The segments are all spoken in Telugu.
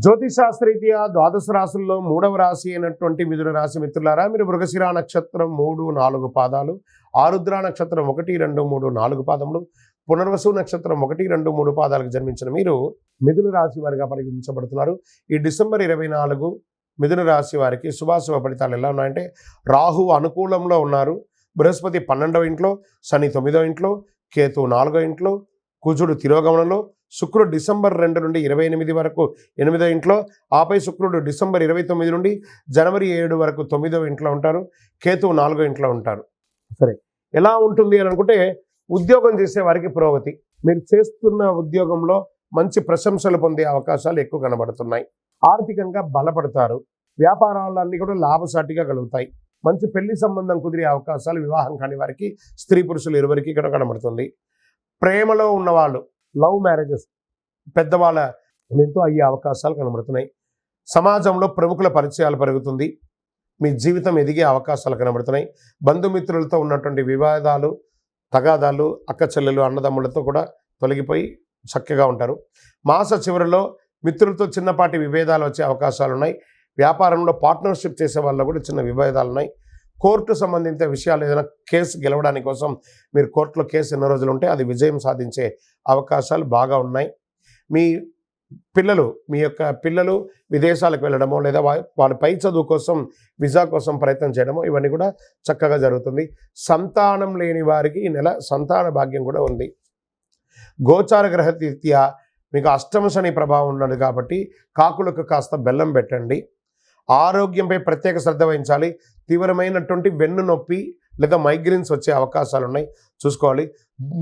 జ్యోతిశాస్త్రరీత్యా ద్వాదశ రాశుల్లో 3వ రాశి అయినటువంటి మిథున రాశి మిత్రులారా, మీరు మృగశిర నక్షత్రం 3, 4 పాదాలు, ఆరుద్ర నక్షత్రం 1, 2, 3, 4 పాదములు, పునర్వసు నక్షత్రం 1, 2, 3 పాదాలకు జన్మించిన మీరు మిథున రాశి వారిగా పరిగణించబడుతున్నారు. ఈ డిసెంబర్ 24 మిథున రాశి వారికి శుభాశుభ ఫలితాలు ఎలా ఉన్నాయంటే, రాహు అనుకూలంలో ఉన్నారు, బృహస్పతి 12వ ఇంట్లో, శని 9వ ఇంట్లో, కేతు 4వ ఇంట్లో, కుజుడు తిరోగమనంలో, శుక్రుడు డిసెంబర్ 2 నుండి 28 వరకు 8వ ఇంట్లో, ఆపై శుక్రుడు డిసెంబర్ 29 నుండి జనవరి 7 వరకు 9వ ఇంట్లో ఉంటారు, కేతువు 4వ ఇంట్లో ఉంటారు. సరే, ఎలా ఉంటుంది అని అనుకుంటే, ఉద్యోగం చేసే వారికి పురోగతి, మీరు చేస్తున్న ఉద్యోగంలో మంచి ప్రశంసలు పొందే అవకాశాలు ఎక్కువ కనబడుతున్నాయి. ఆర్థికంగా బలపడతారు, వ్యాపారాలన్నీ కూడా లాభసాటిగా కలుగుతాయి, మంచి పెళ్లి సంబంధం కుదిరే అవకాశాలు, వివాహం కాని వారికి స్త్రీ పురుషులు ఇరువురికి ఇక్కడ కనబడుతుంది. ప్రేమలో ఉన్నవాళ్ళు, లవ్ మ్యారేజెస్ పెద్దవాళ్ళ ఎంతో అయ్యే అవకాశాలు కనబడుతున్నాయి. సమాజంలో ప్రముఖుల పరిచయాలు పెరుగుతుంది, మీ జీవితం ఎదిగే అవకాశాలు కనబడుతున్నాయి. బంధుమిత్రులతో ఉన్నటువంటి వివాదాలు, తగాదాలు, అక్క చెల్లెలు, అన్నదమ్ములతో కూడా తొలగిపోయి చక్కగా ఉంటారు. మాస చివరిలో మిత్రులతో చిన్నపాటి విభేదాలు వచ్చే అవకాశాలు ఉన్నాయి. వ్యాపారంలో పార్ట్నర్షిప్ చేసే వాళ్ళలో కూడా చిన్న విభేదాలు ఉన్నాయి. కోర్టు సంబంధిత విషయాలు, ఏదైనా కేసు గెలవడానికి కోసం మీరు కోర్టులో కేసు ఎన్నో రోజులు ఉంటే అది విజయం సాధించే అవకాశాలు బాగా ఉన్నాయి. మీ యొక్క పిల్లలు విదేశాలకు వెళ్ళడమో, లేదా వాళ్ళ పై చదువు కోసం వీసా కోసం ప్రయత్నం చేయడమో, ఇవన్నీ కూడా చక్కగా జరుగుతుంది. సంతానం లేని వారికి ఈ నెల సంతాన భాగ్యం కూడా ఉంది. గోచార గ్రహరీత్యా మీకు అష్టమ శని ప్రభావం ఉన్నది కాబట్టి కాకులకు కాస్త బెల్లం పెట్టండి. ఆరోగ్యంపై ప్రత్యేక శ్రద్ధ వహించాలి. తీవ్రమైనటువంటి వెన్ను నొప్పి లేదా మైగ్రేన్స్ వచ్చే అవకాశాలు ఉన్నాయి, చూసుకోవాలి.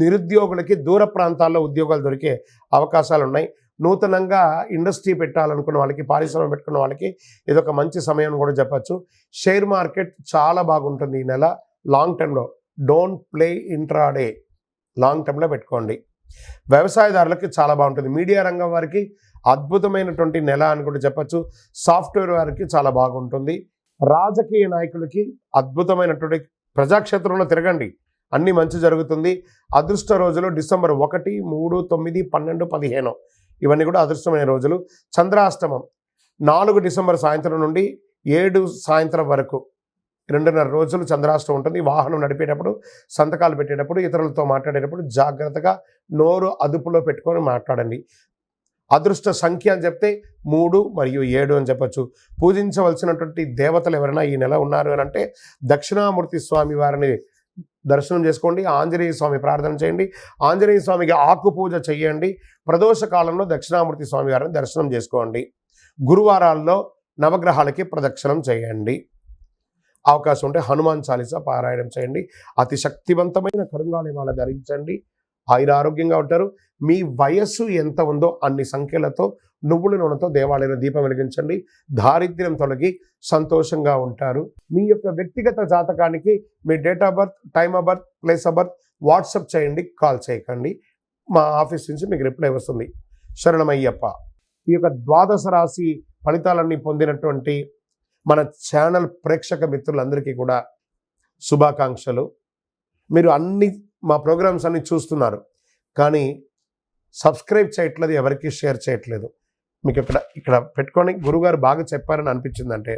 నిరుద్యోగులకి దూర ప్రాంతాల్లో ఉద్యోగాలు దొరికే అవకాశాలు ఉన్నాయి. నూతనంగా ఇండస్ట్రీ పెట్టాలనుకున్న వాళ్ళకి, పారిశ్రమ పెట్టుకున్న వాళ్ళకి ఇదొక మంచి సమయం కూడా చెప్పచ్చు. షేర్ మార్కెట్ చాలా బాగుంటుంది ఈ నెల. లాంగ్ టర్మ్లో డోంట్ ప్లే ఇంట్రాడే, లాంగ్ టర్మ్లో పెట్టుకోండి. వ్యవసాయదారులకి చాలా బాగుంటుంది. మీడియా రంగం వారికి అద్భుతమైనటువంటి నెల అని కూడా చెప్పచ్చు. సాఫ్ట్వేర్ వారికి చాలా బాగుంటుంది. రాజకీయ నాయకులకి అద్భుతమైనటువంటి, ప్రజాక్షేత్రంలో తిరగండి, అన్నీ మంచి జరుగుతుంది. అదృష్ట రోజులు డిసెంబర్ 1, 3, 9, 12, 15 ఇవన్నీ కూడా అదృష్టమైన రోజులు. చంద్రాష్టమం 4 డిసెంబర్ సాయంత్రం నుండి 7 సాయంత్రం వరకు 2.5 రోజులు చంద్రాష్టమం ఉంటుంది. వాహనం నడిపేటప్పుడు, సంతకాలు పెట్టేటప్పుడు, ఇతరులతో మాట్లాడేటప్పుడు జాగ్రత్తగా నోరు అదుపులో పెట్టుకొని మాట్లాడండి. అదృష్ట సంఖ్య అని చెప్తే 3 మరియు 7 అని చెప్పచ్చు. పూజించవలసినటువంటి దేవతలు ఎవరైనా ఈ నెల ఉన్నారు అని అంటే, దక్షిణామూర్తి స్వామి వారిని దర్శనం చేసుకోండి. ఆంజనేయ స్వామి ప్రార్థన చేయండి. ఆంజనేయ స్వామికి ఆకు పూజ చేయండి. ప్రదోష కాలంలో దక్షిణామూర్తి స్వామి వారిని దర్శనం చేసుకోండి. గురువారాల్లో నవగ్రహాలకి ప్రదక్షిణం చేయండి. అవకాశం ఉంటే హనుమాన్ చాలీసా పారాయణం చేయండి. అతి శక్తివంతమైన కరుంగాళిమాల ధరించండి. ఆయురారోగ్యంగా ఉంటారు. మీ వయస్సు ఎంత ఉందో అన్ని సంఖ్యలతో నువ్వుల నూనెతో దేవాలయంలో దీపం వెలిగించండి. దారిద్ర్యం తొలగి సంతోషంగా ఉంటారు. మీ యొక్క వ్యక్తిగత జాతకానికి మీ date of birth, time of birth, place of birth WhatsApp చేయండి, కాల్ చేయకండి. మా ఆఫీస్ నుంచి మీకు రిప్లై వస్తుంది. శరణమయ్యప్ప. ఈ యొక్క ద్వాదశ రాశి ఫలితాలన్నీ పొందినటువంటి మన ఛానల్ ప్రేక్షక మిత్రులందరికీ కూడా శుభాకాంక్షలు. మీరు మా ప్రోగ్రామ్స్ అన్నీ చూస్తున్నారు, కానీ సబ్స్క్రైబ్ చేయట్లేదు, ఎవరికి షేర్ చేయట్లేదు. మీకు ఇక్కడ పెట్టుకొని గురుగారు బాగా చెప్పారని అనిపించిందంటే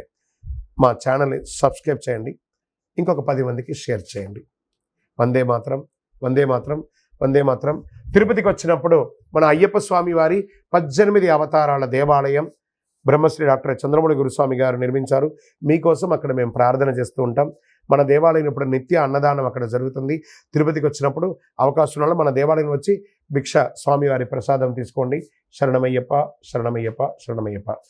మా ఛానల్ని సబ్స్క్రైబ్ చేయండి, ఇంకొక 10 మందికి షేర్ చేయండి. వందే మాత్రం, వందే మాత్రం, వందే మాత్రం. తిరుపతికి వచ్చినప్పుడు మన అయ్యప్ప స్వామి వారి 18 అవతారాల దేవాలయం బ్రహ్మశ్రీ డాక్టర్ చంద్రమౌళి గురుస్వామి గారు నిర్మించారు. మీకోసం అక్కడ మేము ప్రార్థన చేస్తూ ఉంటాం. మన దేవాలయం ఇప్పుడు నిత్య అన్నదానం అక్కడ జరుగుతుంది. తిరుపతికి వచ్చినప్పుడు అవకాశం వల్ల మన దేవాలయం వచ్చి భిక్ష స్వామివారి ప్రసాదం తీసుకోండి. శరణమయ్యప్ప, శరణమయ్యప్ప, శరణమయ్యప్ప.